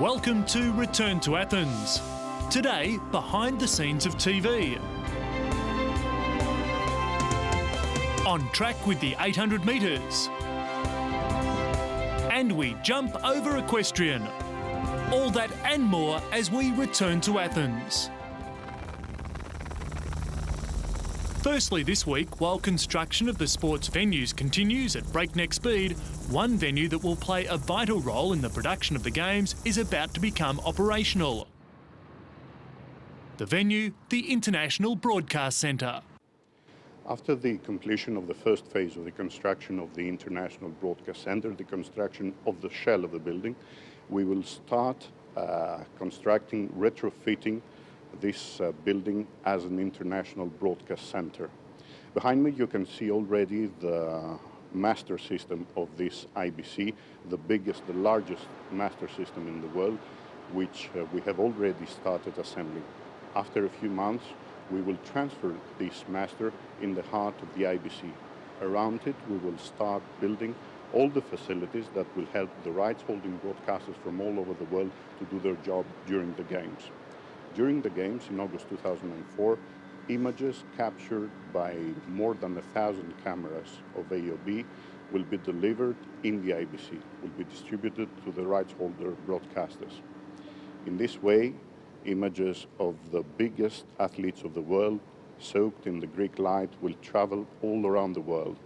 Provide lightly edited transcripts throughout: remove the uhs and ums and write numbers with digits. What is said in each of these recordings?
Welcome to Return to Athens. Today, behind the scenes of TV. On track with the 800 metres. And we jump over equestrian. All that and more as we return to Athens. Firstly this week, while construction of the sports venues continues at breakneck speed, one venue that will play a vital role in the production of the Games is about to become operational. The venue, the International Broadcast Centre. After the completion of the first phase of the construction of the International Broadcast Centre, the construction of the shell of the building, we will start constructing, retrofitting this building as an international broadcast center. Behind me you can see already the master system of this IBC, the largest master system in the world, which we have already started assembling. After a few months we will transfer this master in the heart of the IBC. Around it we will start building all the facilities that will help the rights-holding broadcasters from all over the world to do their job during the Games. During the Games in August 2004, images captured by more than 1,000 cameras of AOB will be delivered in the IBC, will be distributed to the rights holder broadcasters. In this way, images of the biggest athletes of the world, soaked in the Greek light, will travel all around the world.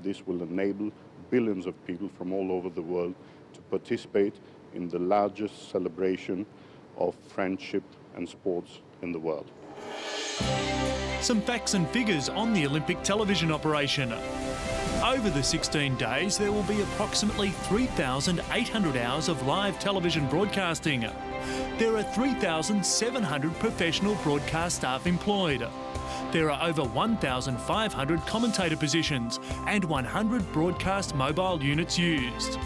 This will enable billions of people from all over the world to participate in the largest celebration of friendship and sports in the world. Some facts and figures on the Olympic television operation. Over the 16 days, there will be approximately 3,800 hours of live television broadcasting. There are 3,700 professional broadcast staff employed. There are over 1,500 commentator positions and 100 broadcast mobile units used.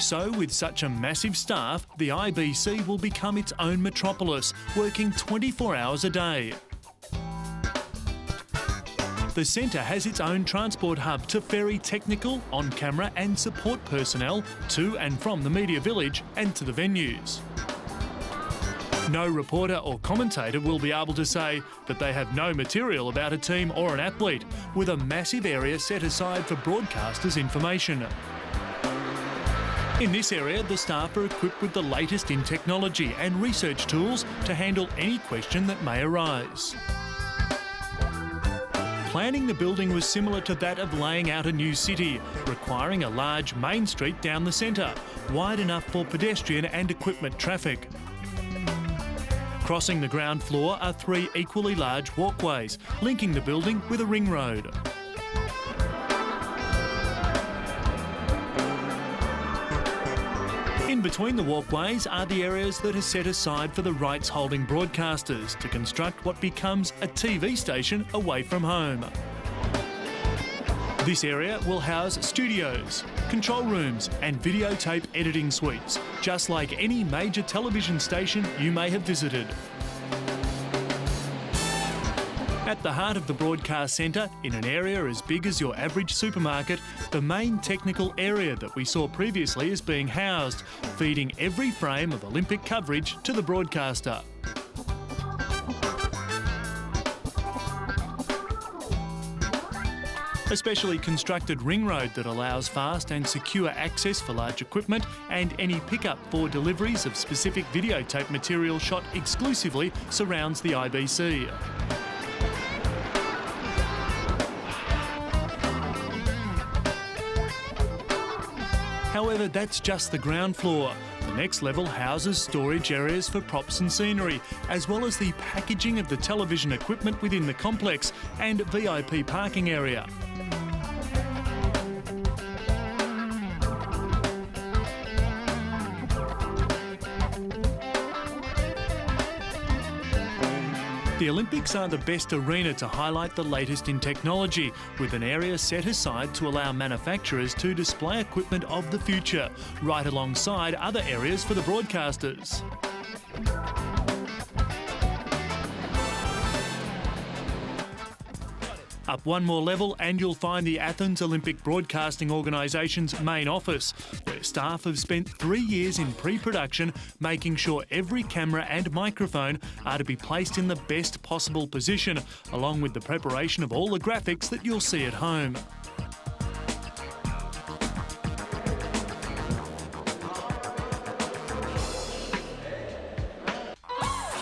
So, with such a massive staff, the IBC will become its own metropolis, working 24 hours a day. The centre has its own transport hub to ferry technical, on-camera and support personnel to and from the media village and to the venues. No reporter or commentator will be able to say that they have no material about a team or an athlete, with a massive area set aside for broadcasters' information. In this area, the staff are equipped with the latest in technology and research tools to handle any question that may arise. Planning the building was similar to that of laying out a new city, requiring a large main street down the centre, wide enough for pedestrian and equipment traffic. Crossing the ground floor are 3 equally large walkways, linking the building with a ring road. In between the walkways are the areas that are set aside for the rights-holding broadcasters to construct what becomes a TV station away from home. This area will house studios, control rooms and videotape editing suites, just like any major television station you may have visited. At the heart of the broadcast centre, in an area as big as your average supermarket, the main technical area that we saw previously is being housed, feeding every frame of Olympic coverage to the broadcaster. A specially constructed ring road that allows fast and secure access for large equipment and any pickup for deliveries of specific videotape material shot exclusively surrounds the IBC. However, that's just the ground floor. The next level houses storage areas for props and scenery, as well as the packaging of the television equipment within the complex and VIP parking area. The Olympics are the best arena to highlight the latest in technology, with an area set aside to allow manufacturers to display equipment of the future, right alongside other areas for the broadcasters. Up one more level and you'll find the Athens Olympic Broadcasting Organisation's main office, where staff have spent 3 years in pre-production making sure every camera and microphone are to be placed in the best possible position, along with the preparation of all the graphics that you'll see at home.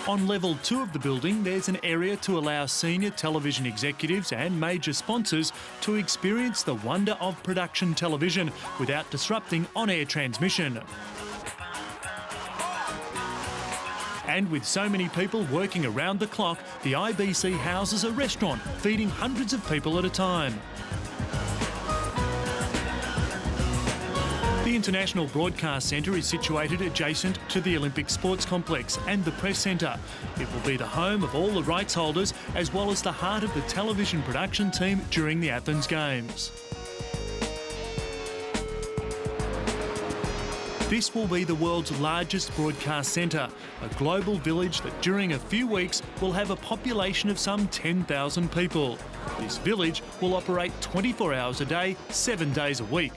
On level 2 of the building, there's an area to allow senior television executives and major sponsors to experience the wonder of production television without disrupting on-air transmission. And with so many people working around the clock, the IBC houses a restaurant feeding hundreds of people at a time. The International Broadcast Centre is situated adjacent to the Olympic Sports Complex and the Press Centre. It will be the home of all the rights holders as well as the heart of the television production team during the Athens Games. This will be the world's largest broadcast centre, a global village that during a few weeks will have a population of some 10,000 people. This village will operate 24 hours a day, 7 days a week.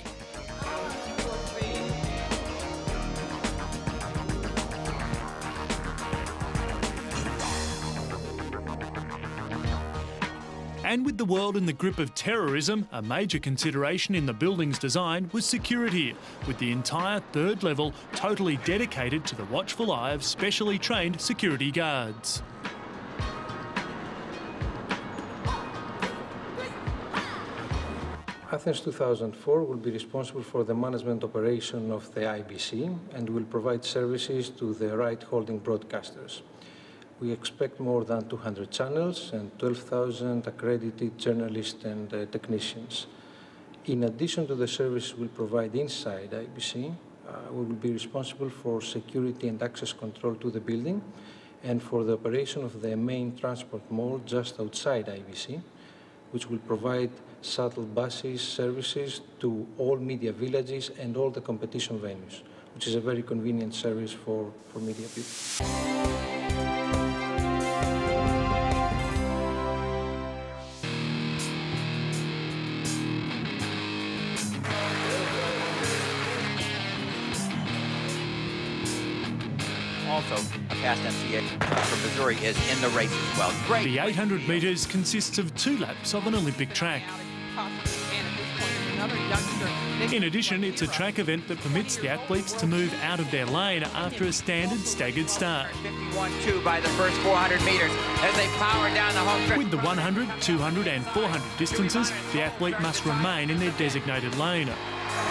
And with the world in the grip of terrorism, a major consideration in the building's design was security, with the entire third level totally dedicated to the watchful eye of specially trained security guards. Athens 2004 will be responsible for the management operation of the IBC and will provide services to the right-holding broadcasters. We expect more than 200 channels and 12,000 accredited journalists and technicians. In addition to the services we'll provide inside IBC, we will be responsible for security and access control to the building and for the operation of the main transport mall just outside IBC, which will provide shuttle buses services to all media villages and all the competition venues, which is a very convenient service for media people. Also, a past MCA from Missouri is in the race as well. Great. The 800 metres consists of 2 laps of an Olympic track. In addition, it's a track event that permits the athletes to move out of their lane after a standard staggered start. 51.2 by the first 400 metres as they power down the home stretch. With the 100, 200 and 400 distances, the athlete must remain in their designated lane.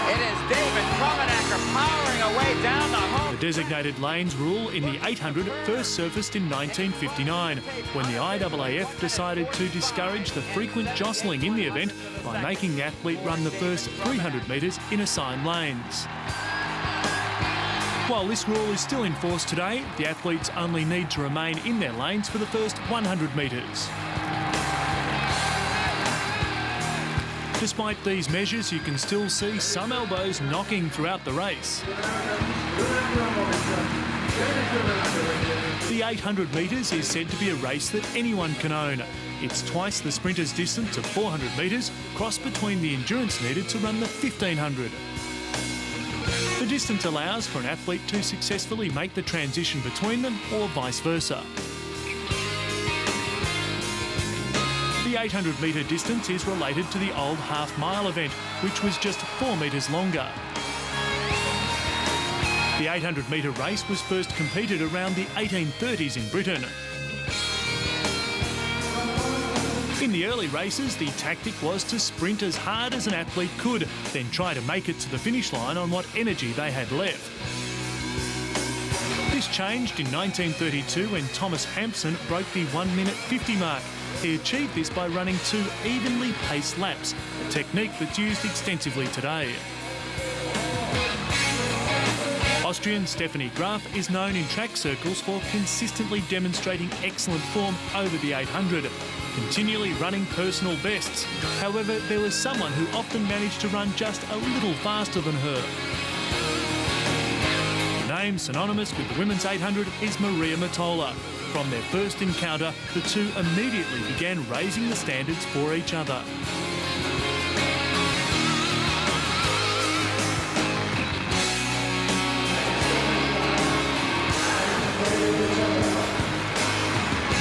It is David Promenacker powering away down the home. The designated lanes rule in the 800 first surfaced in 1959, when the IAAF decided to discourage the frequent jostling in the event by making the athlete run the first 300 metres in assigned lanes. While this rule is still in force today, the athletes only need to remain in their lanes for the first 100 metres. Despite these measures, you can still see some elbows knocking throughout the race. The 800 metres is said to be a race that anyone can own. It's twice the sprinter's distance of 400 metres, crossed between the endurance needed to run the 1500. The distance allows for an athlete to successfully make the transition between them or vice versa. The 800 metre distance is related to the old half-mile event, which was just 4 metres longer. The 800 metre race was first competed around the 1830s in Britain. In the early races, the tactic was to sprint as hard as an athlete could, then try to make it to the finish line on what energy they had left. This changed in 1932 when Thomas Hampson broke the 1 minute 50 mark. He achieved this by running 2 evenly paced laps, a technique that's used extensively today. Austrian Stephanie Graf is known in track circles for consistently demonstrating excellent form over the 800, continually running personal bests. However, there was someone who often managed to run just a little faster than her. The name synonymous with the women's 800 is Maria Matola. From their first encounter, the two immediately began raising the standards for each other.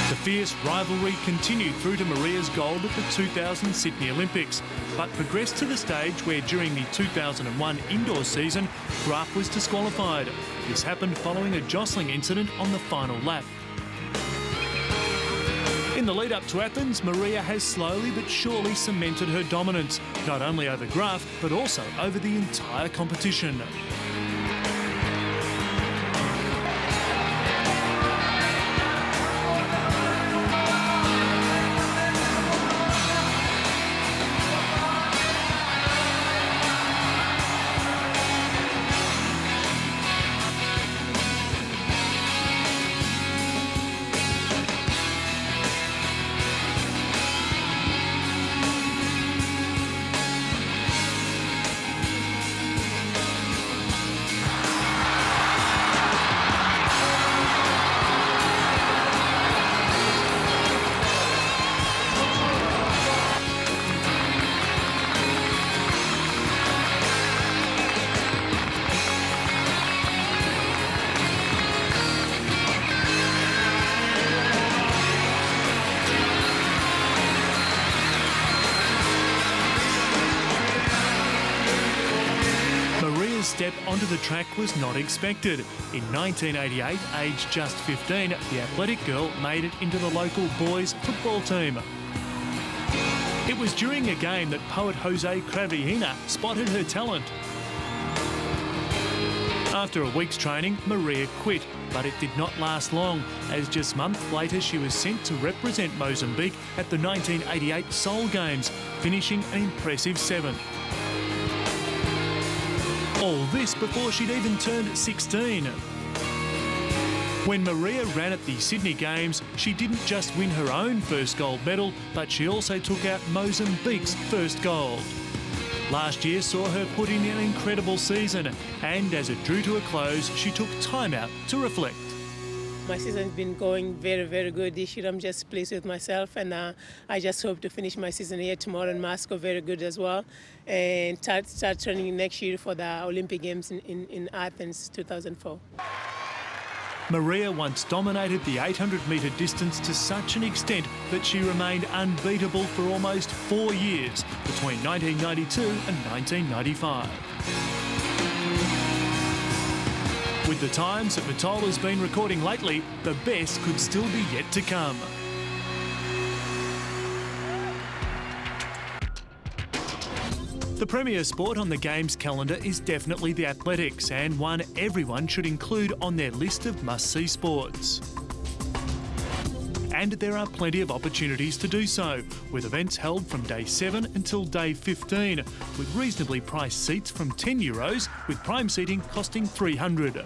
The fierce rivalry continued through to Maria's gold at the 2000 Sydney Olympics, but progressed to the stage where during the 2001 indoor season, Graf was disqualified. This happened following a jostling incident on the final lap. In the lead up to Athens, Maria has slowly but surely cemented her dominance, not only over Graf, but also over the entire competition. Maria's step onto the track was not expected. In 1988, aged just 15, the athletic girl made it into the local boys' football team. It was during a game that poet Jose Cravillina spotted her talent. After a week's training, Maria quit, but it did not last long, as just months later she was sent to represent Mozambique at the 1988 Seoul Games, finishing an impressive 7th. All this before she'd even turned 16. When Maria ran at the Sydney Games, she didn't just win her own first gold medal, but she also took out Mozambique's first gold. Last year saw her put in an incredible season, and as it drew to a close, she took time out to reflect. My season's been going very, very good this year. I'm just pleased with myself, and I just hope to finish my season here tomorrow in Moscow very good as well, and start training next year for the Olympic Games in Athens 2004. Maria once dominated the 800-metre distance to such an extent that she remained unbeatable for almost 4 years, between 1992 and 1995. With the times that Matola's been recording lately, the best could still be yet to come. The premier sport on the Games calendar is definitely the athletics, and one everyone should include on their list of must-see sports. And there are plenty of opportunities to do so, with events held from day 7 until day 15, with reasonably priced seats from €10, with prime seating costing $300.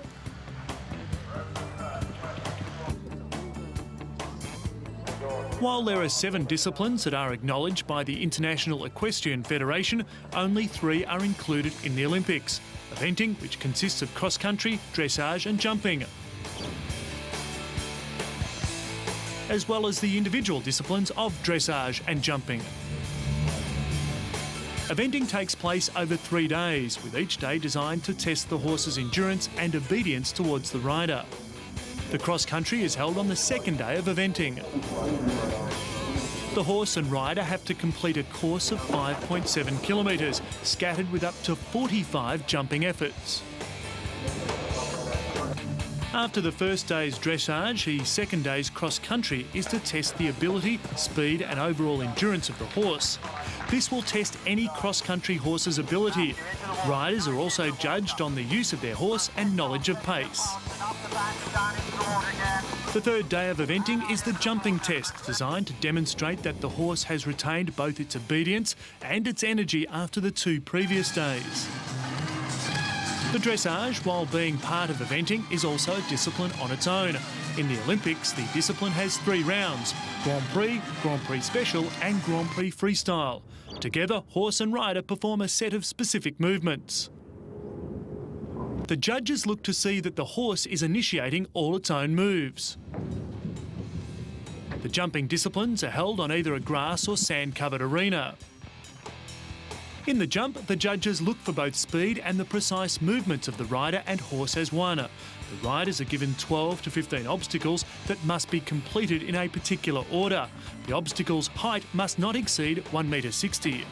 While there are 7 disciplines that are acknowledged by the International Equestrian Federation, only 3 are included in the Olympics. Eventing, which consists of cross-country, dressage and jumping, as well as the individual disciplines of dressage and jumping. Eventing takes place over 3 days, with each day designed to test the horse's endurance and obedience towards the rider. The cross-country is held on the 2nd day of eventing. The horse and rider have to complete a course of 5.7 kilometres, scattered with up to 45 jumping efforts. After the first day's dressage, the 2nd day's cross-country is to test the ability, speed and overall endurance of the horse. This will test any cross-country horse's ability. Riders are also judged on the use of their horse and knowledge of pace. The 3rd day of eventing is the jumping test, designed to demonstrate that the horse has retained both its obedience and its energy after the 2 previous days. The dressage, while being part of eventing, is also a discipline on its own. In the Olympics, the discipline has 3 rounds: Grand Prix Special and Grand Prix Freestyle. Together, horse and rider perform a set of specific movements. The judges look to see that the horse is initiating all its own moves. The jumping disciplines are held on either a grass or sand-covered arena. In the jump, the judges look for both speed and the precise movements of the rider and horse as one. The riders are given 12 to 15 obstacles that must be completed in a particular order. The obstacle's height must not exceed 1.60 m.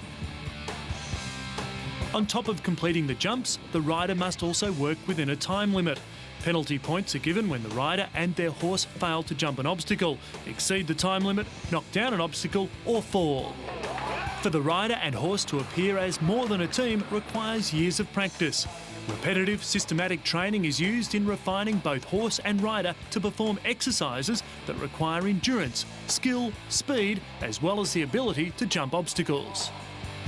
On top of completing the jumps, the rider must also work within a time limit. Penalty points are given when the rider and their horse fail to jump an obstacle, exceed the time limit, knock down an obstacle or fall. For the rider and horse to appear as more than a team requires years of practice. Repetitive, systematic training is used in refining both horse and rider to perform exercises that require endurance, skill, speed, as well as the ability to jump obstacles.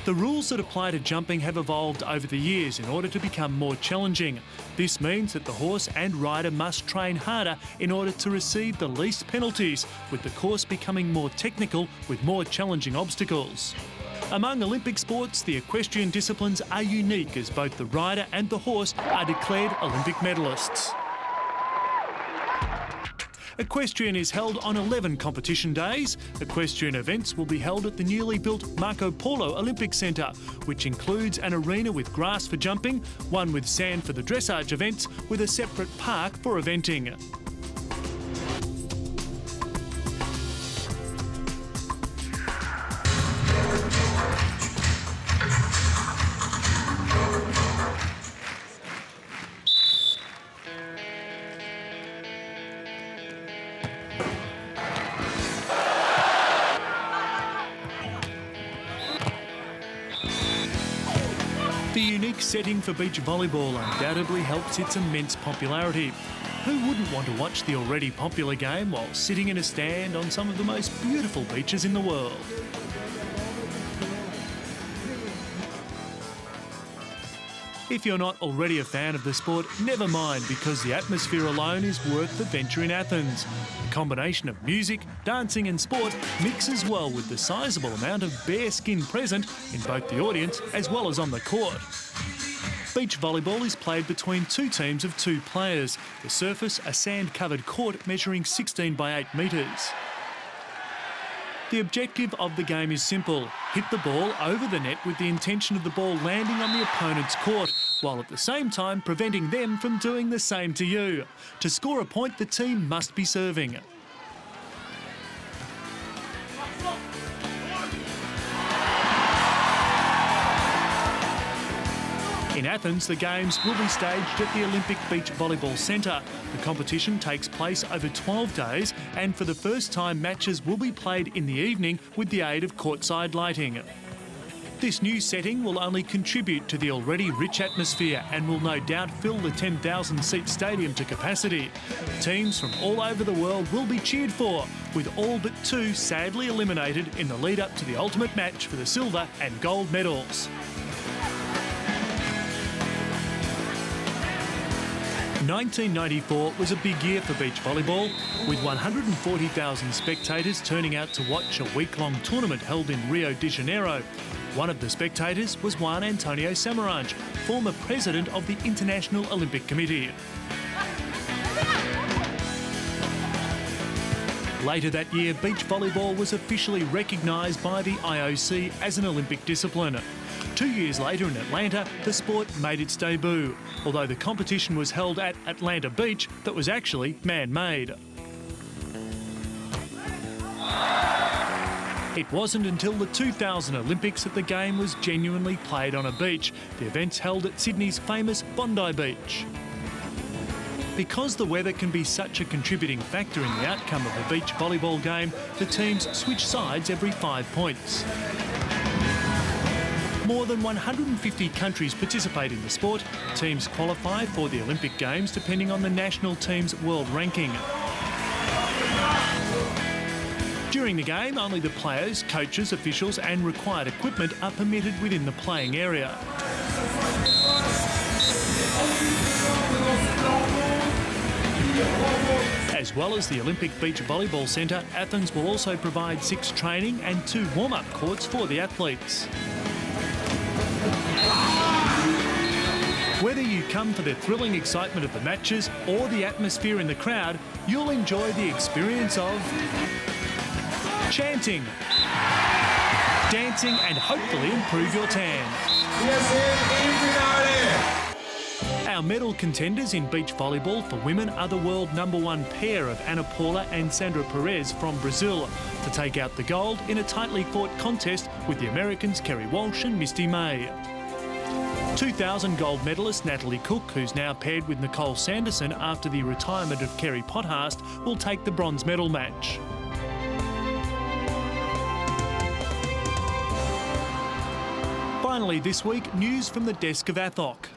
The rules that apply to jumping have evolved over the years in order to become more challenging. This means that the horse and rider must train harder in order to receive the least penalties, with the course becoming more technical with more challenging obstacles. Among Olympic sports, the equestrian disciplines are unique as both the rider and the horse are declared Olympic medalists. Equestrian is held on 11 competition days. Equestrian events will be held at the newly built Marco Polo Olympic Centre, which includes an arena with grass for jumping, one with sand for the dressage events, with a separate park for eventing. The unique setting for beach volleyball undoubtedly helps its immense popularity. Who wouldn't want to watch the already popular game while sitting in a stand on some of the most beautiful beaches in the world? If you're not already a fan of the sport, never mind, because the atmosphere alone is worth the venture in Athens. The combination of music, dancing and sport mixes well with the sizable amount of bare skin present in both the audience as well as on the court. Beach volleyball is played between two teams of 2 players. The surface, a sand-covered court measuring 16 by 8 metres. The objective of the game is simple: hit the ball over the net with the intention of the ball landing on the opponent's court, while at the same time preventing them from doing the same to you. To score a point, the team must be serving. In Athens, the Games will be staged at the Olympic Beach Volleyball Centre. The competition takes place over 12 days, and for the first time, matches will be played in the evening with the aid of courtside lighting. This new setting will only contribute to the already rich atmosphere and will no doubt fill the 10,000-seat stadium to capacity. Teams from all over the world will be cheered for, with all but 2 sadly eliminated in the lead-up to the ultimate match for the silver and gold medals. 1994 was a big year for beach volleyball, with 140,000 spectators turning out to watch a week-long tournament held in Rio de Janeiro. One of the spectators was Juan Antonio Samaranch, former president of the International Olympic Committee. Later that year, beach volleyball was officially recognised by the IOC as an Olympic discipline. 2 years later in Atlanta, the sport made its debut, although the competition was held at Atlanta Beach that was actually man-made. It wasn't until the 2000 Olympics that the game was genuinely played on a beach. The event's held at Sydney's famous Bondi Beach. Because the weather can be such a contributing factor in the outcome of a beach volleyball game, the teams switch sides every 5 points. More than 150 countries participate in the sport. Teams qualify for the Olympic Games depending on the national team's world ranking. During the game, only the players, coaches, officials and required equipment are permitted within the playing area. As well as the Olympic Beach Volleyball Centre, Athens will also provide 6 training and 2 warm-up courts for the athletes. Whether you come for the thrilling excitement of the matches or the atmosphere in the crowd, you'll enjoy the experience of chanting, dancing and hopefully improve your tan. Our medal contenders in beach volleyball for women are the world #1 pair of Ana Paula and Sandra Perez from Brazil to take out the gold in a tightly fought contest with the Americans Kerry Walsh and Misty May. 2000 gold medalist Natalie Cook, who's now paired with Nicole Sanderson after the retirement of Kerry Pothast, will take the bronze medal match. Finally this week, news from the desk of ATHOC.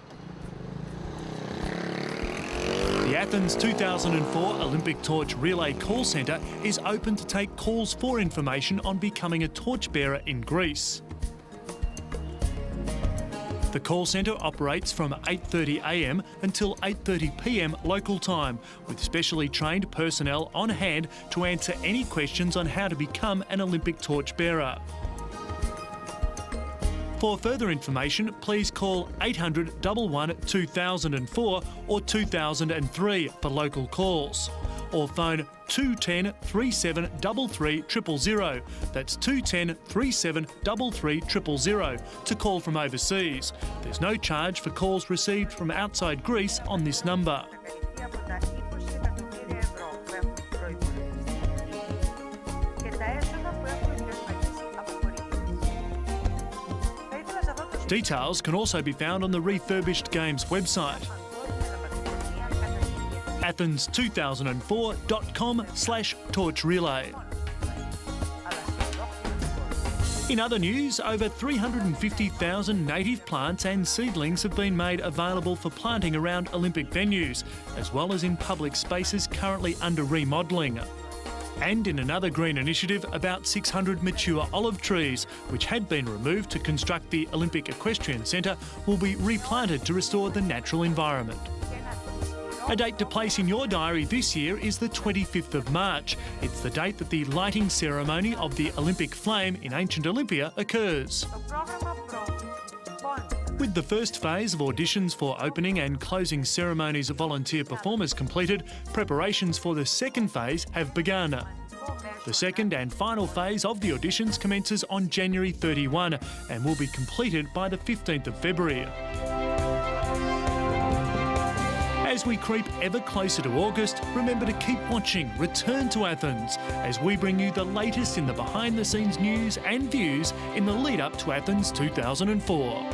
The Athens 2004 Olympic Torch Relay Call Centre is open to take calls for information on becoming a torchbearer in Greece. The call centre operates from 8:30 a.m. until 8:30 p.m. local time, with specially trained personnel on hand to answer any questions on how to become an Olympic torchbearer. For further information, please call 800 11 2004 or 2003 for local calls, or phone 210 37 33 000. That's 210 37 33 000 to call from overseas. There's no charge for calls received from outside Greece on this number. Details can also be found on the refurbished Games website, athens2004.com/torchrelay. In other news, over 350,000 native plants and seedlings have been made available for planting around Olympic venues, as well as in public spaces currently under remodelling. And in another green initiative, about 600 mature olive trees, which had been removed to construct the Olympic Equestrian Centre, will be replanted to restore the natural environment. A date to place in your diary this year is the 25th of March. It's the date that the lighting ceremony of the Olympic flame in ancient Olympia occurs. With the first phase of auditions for opening and closing ceremonies of volunteer performers completed, preparations for the second phase have begun. The second and final phase of the auditions commences on January 31 and will be completed by the 15th of February. As we creep ever closer to August, remember to keep watching Return to Athens as we bring you the latest in the behind-the-scenes news and views in the lead-up to Athens 2004.